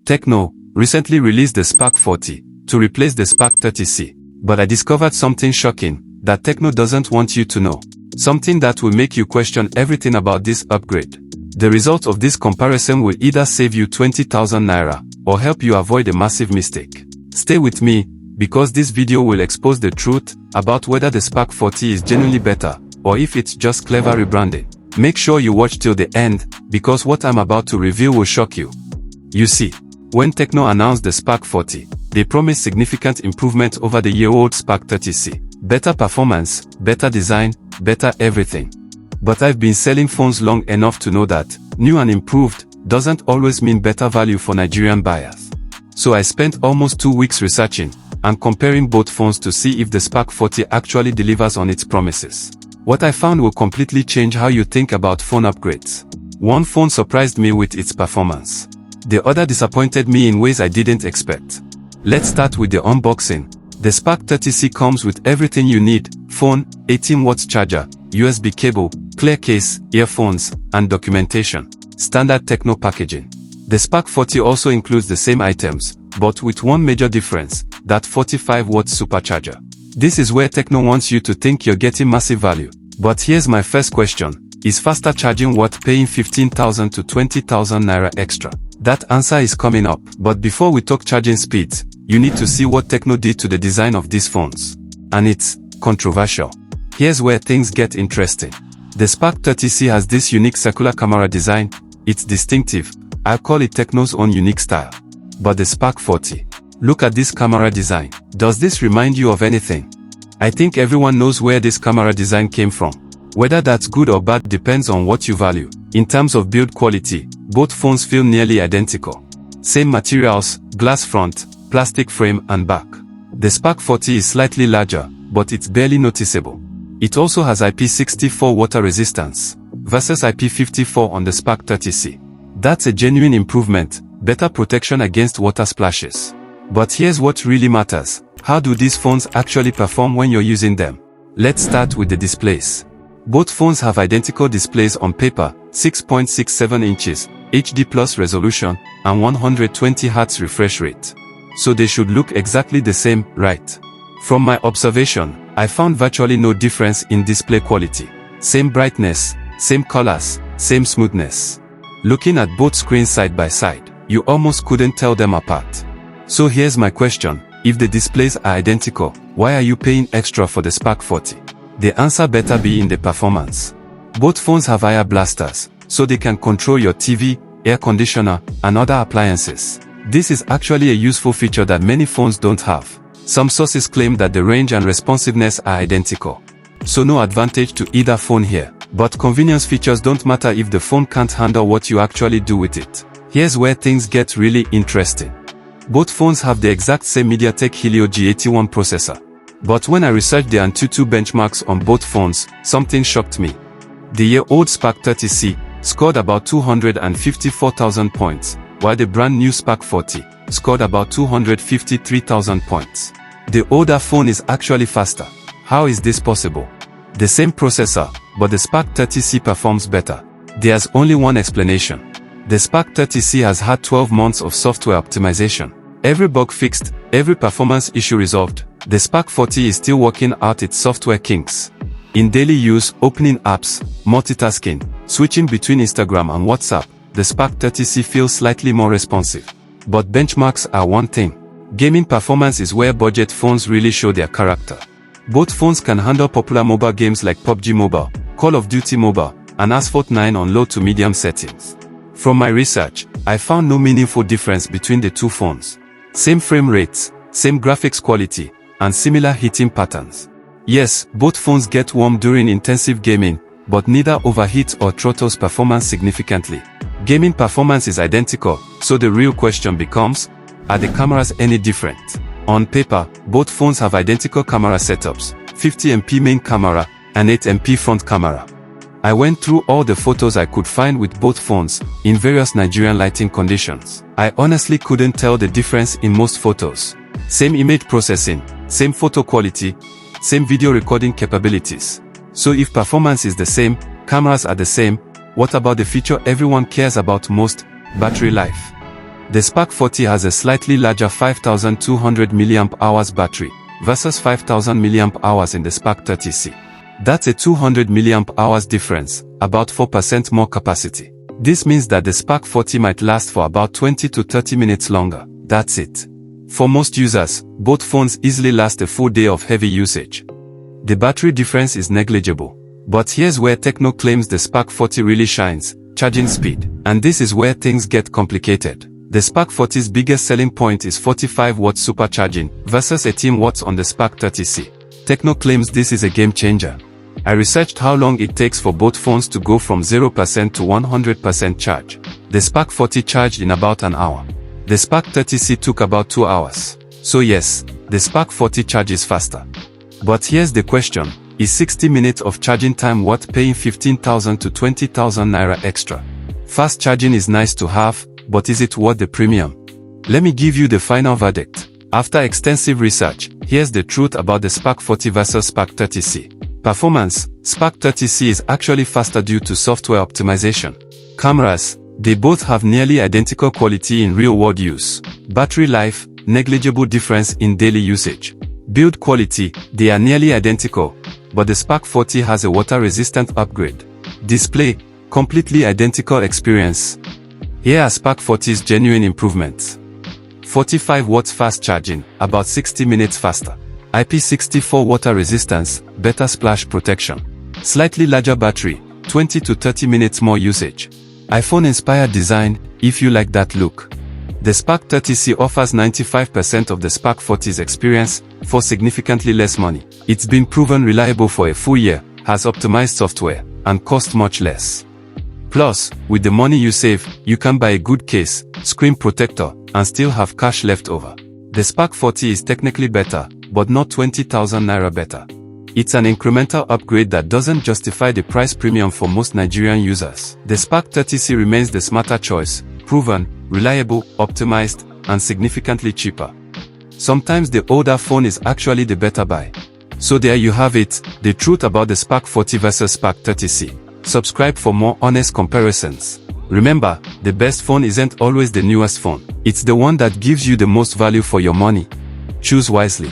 Tecno recently released the Spark 40 to replace the Spark 30C. But I discovered something shocking that Tecno doesn't want you to know. Something that will make you question everything about this upgrade. The result of this comparison will either save you 20,000 naira or help you avoid a massive mistake. Stay with me, because this video will expose the truth about whether the Spark 40 is genuinely better or if it's just clever rebranding. Make sure you watch till the end, because what I'm about to reveal will shock you. You see, when Tecno announced the Spark 40, they promised significant improvement over the year-old Spark 30C. Better performance, better design, better everything. But I've been selling phones long enough to know that new and improved doesn't always mean better value for Nigerian buyers. So I spent almost 2 weeks researching and comparing both phones to see if the Spark 40 actually delivers on its promises. What I found will completely change how you think about phone upgrades. One phone surprised me with its performance. The other disappointed me in ways I didn't expect. Let's start with the unboxing. The Spark 30C comes with everything you need: phone, 18 watts charger, USB cable, clear case, earphones, and documentation. Standard Tecno packaging. The Spark 40 also includes the same items, but with one major difference: that 45 watts supercharger. This is where Tecno wants you to think you're getting massive value. But here's my first question: is faster charging worth paying 15,000 to 20,000 naira extra? That answer is coming up. But before we talk charging speeds, you need to see what Tecno did to the design of these phones. And it's controversial. Here's where things get interesting. The Spark 30C has this unique circular camera design. It's distinctive. I'll call it Tecno's own unique style. But the Spark 40, look at this camera design. Does this remind you of anything? I think everyone knows where this camera design came from. Whether that's good or bad depends on what you value. In terms of build quality, both phones feel nearly identical. Same materials, glass front, plastic frame and back. The Spark 40 is slightly larger, but it's barely noticeable. It also has IP64 water resistance, versus IP54 on the Spark 30C. That's a genuine improvement, better protection against water splashes. But here's what really matters: how do these phones actually perform when you're using them? Let's start with the displays. Both phones have identical displays on paper: 6.67 inches, HD plus resolution, and 120Hz refresh rate. So they should look exactly the same, right? From my observation, I found virtually no difference in display quality. Same brightness, same colors, same smoothness. Looking at both screens side by side, you almost couldn't tell them apart. So here's my question: if the displays are identical, why are you paying extra for the Spark 40? The answer better be in the performance. Both phones have IR blasters, so they can control your TV, air conditioner, and other appliances. This is actually a useful feature that many phones don't have. Some sources claim that the range and responsiveness are identical. So no advantage to either phone here. But convenience features don't matter if the phone can't handle what you actually do with it. Here's where things get really interesting. Both phones have the exact same MediaTek Helio G81 processor. But when I researched the AnTuTu benchmarks on both phones, something shocked me. The year-old Spark 30C scored about 254,000 points, while the brand new Spark 40 scored about 253,000 points. The older phone is actually faster. How is this possible? The same processor, but the Spark 30C performs better. There's only one explanation. The Spark 30C has had 12 months of software optimization. Every bug fixed, every performance issue resolved. The Spark 40 is still working out its software kinks. In daily use, opening apps, multitasking, switching between Instagram and WhatsApp, the Spark 30C feels slightly more responsive. But benchmarks are one thing. Gaming performance is where budget phones really show their character. Both phones can handle popular mobile games like PUBG Mobile, Call of Duty Mobile, and Asphalt 9 on low to medium settings. From my research, I found no meaningful difference between the two phones. Same frame rates, same graphics quality, and similar heating patterns. Yes, both phones get warm during intensive gaming, but neither overheats or throttles performance significantly. Gaming performance is identical, so the real question becomes, are the cameras any different? On paper, both phones have identical camera setups: 50MP main camera and 8MP front camera. I went through all the photos I could find with both phones, in various Nigerian lighting conditions. I honestly couldn't tell the difference in most photos. Same image processing, same photo quality, same video recording capabilities. So if performance is the same, cameras are the same, what about the feature everyone cares about most: battery life? The Spark 40 has a slightly larger 5200 mAh battery versus 5000 mAh in the Spark 30C. That's a 200 mAh difference, about 4% more capacity. This means that the Spark 40 might last for about 20 to 30 minutes longer. That's it. For most users, both phones easily last a full day of heavy usage. The battery difference is negligible. But here's where Tecno claims the Spark 40 really shines: charging speed. And this is where things get complicated. The Spark 40's biggest selling point is 45 watts supercharging versus 18 watts on the Spark 30C. Tecno claims this is a game changer. I researched how long it takes for both phones to go from 0% to 100% charge. The Spark 40 charged in about an hour. The Spark 30C took about 2 hours. So yes, the Spark 40 charges faster. But here's the question: is 60 minutes of charging time worth paying 15,000 to 20,000 naira extra? Fast charging is nice to have, but is it worth the premium? Let me give you the final verdict. After extensive research, here's the truth about the Spark 40 versus Spark 30C. Performance: Spark 30C is actually faster due to software optimization. Cameras: they both have nearly identical quality in real-world use. Battery life: negligible difference in daily usage. Build quality: they are nearly identical, but the Spark 40 has a water-resistant upgrade. Display: completely identical experience. Here are Spark 40's genuine improvements. 45 watts fast charging, about 60 minutes faster. IP64 water resistance, better splash protection. Slightly larger battery, 20 to 30 minutes more usage. iPhone-inspired design, if you like that look. The Spark 30C offers 95% of the Spark 40's experience, for significantly less money. It's been proven reliable for a full year, has optimized software, and costs much less. Plus, with the money you save, you can buy a good case, screen protector, and still have cash left over. The Spark 40 is technically better, but not 20,000 naira better. It's an incremental upgrade that doesn't justify the price premium for most Nigerian users. The Spark 30C remains the smarter choice, proven, reliable, optimized, and significantly cheaper. Sometimes the older phone is actually the better buy. So there you have it, the truth about the Spark 40 versus Spark 30C. Subscribe for more honest comparisons. Remember, the best phone isn't always the newest phone. It's the one that gives you the most value for your money. Choose wisely.